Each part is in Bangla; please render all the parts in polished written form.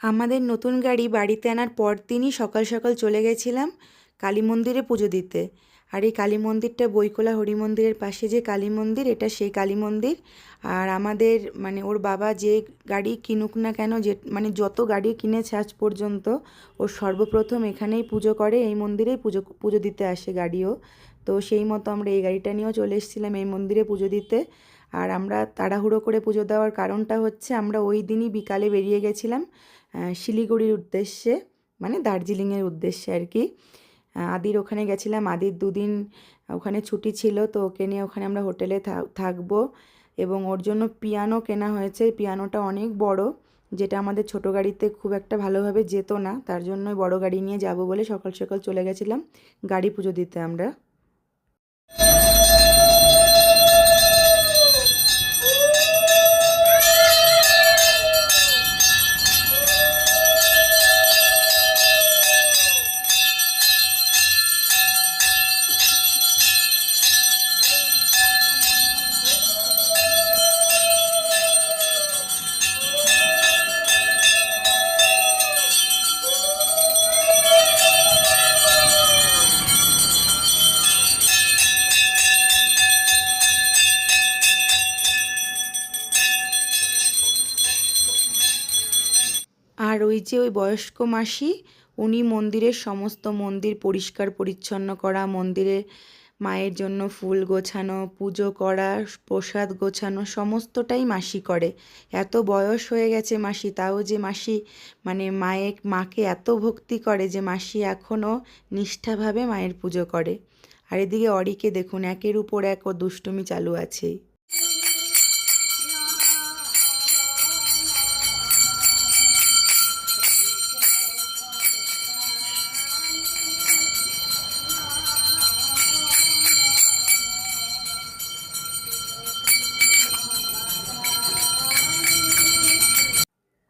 আমাদের নতুন গাড়ি বাড়িতে আনার পর দিনই সকাল সকাল চলে গেছিলাম কালী মন্দিরে পুজো দিতে। আর এই কালী মন্দিরটা বইকোলা হরি মন্দিরের পাশে যে কালী মন্দির, এটা সেই কালী মন্দির। আর আমাদের মানে ওর বাবা যে গাড়ি কিনুক না কেন, যে মানে যত গাড়ি কিনেছে আজ পর্যন্ত, ও সর্বপ্রথম এখানেই পুজো করে, এই মন্দিরেই পুজো পুজো দিতে আসে গাড়িও। তো সেই মতো আমরা এই গাড়িটা নিয়েও চলে এসেছিলাম এই মন্দিরে পুজো দিতে। আর আমরা তাড়াহুড়ো করে পুজো দেওয়ার কারণটা হচ্ছে আমরা ওই দিনই বিকালে বেরিয়ে গেছিলাম শিলিগুড়ির উদ্দেশ্যে, মানে দার্জিলিংয়ের উদ্দেশ্যে আর কি। আদির ওখানে গেছিলাম, আদির দুদিন ওখানে ছুটি ছিল, তো ওকে নিয়ে ওখানে আমরা হোটেলে থাকবো। এবং ওর জন্য পিয়ানো কেনা হয়েছে, পিয়ানোটা অনেক বড়, যেটা আমাদের ছোট গাড়িতে খুব একটা ভালোভাবে যেত না, তার জন্যই বড় গাড়ি নিয়ে যাব বলে সকাল সকাল চলে গেছিলাম গাড়ি পুজো দিতে আমরা। আর ওই যে ওই বয়স্ক মাসি, উনি মন্দিরের সমস্ত মন্দির পরিষ্কার পরিচ্ছন্ন করা, মন্দিরে মায়ের জন্য ফুল গোছানো, পুজো করা, প্রসাদ গোছানো সমস্তটাই মাসি করে। এত বয়স হয়ে গেছে মাসি, তাও যে মাসি মানে মাকে এত ভক্তি করে যে মাসি এখনও নিষ্ঠাভাবে মায়ের পুজো করে। আর এদিকে অরিকে দেখুন, একের উপর এক ও দুষ্টুমি চালু আছেই।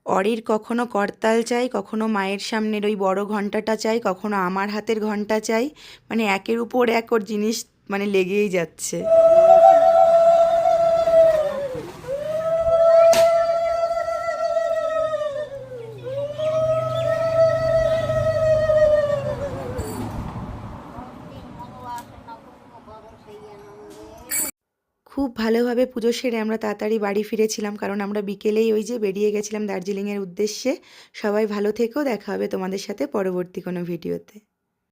অরির কখনো করতাল চাই, কখনো মায়ের সামনের ওই বড় ঘন্টাটা চাই, কখনো আমার হাতের ঘন্টা চাই, মানে একের উপর এক ওর জিনিস মানে লেগেই যাচ্ছে। খুব ভালোভাবে পুজো সেরে আমরা তাড়াতাড়ি বাড়ি ফিরেছিলাম, কারণ আমরা বিকেলেই ওই যে বেরিয়ে গেছিলাম দার্জিলিংয়ের উদ্দেশ্যে। সবাই ভালো থেকো, দেখা হবে তোমাদের সাথে পরবর্তী কোনো ভিডিওতে।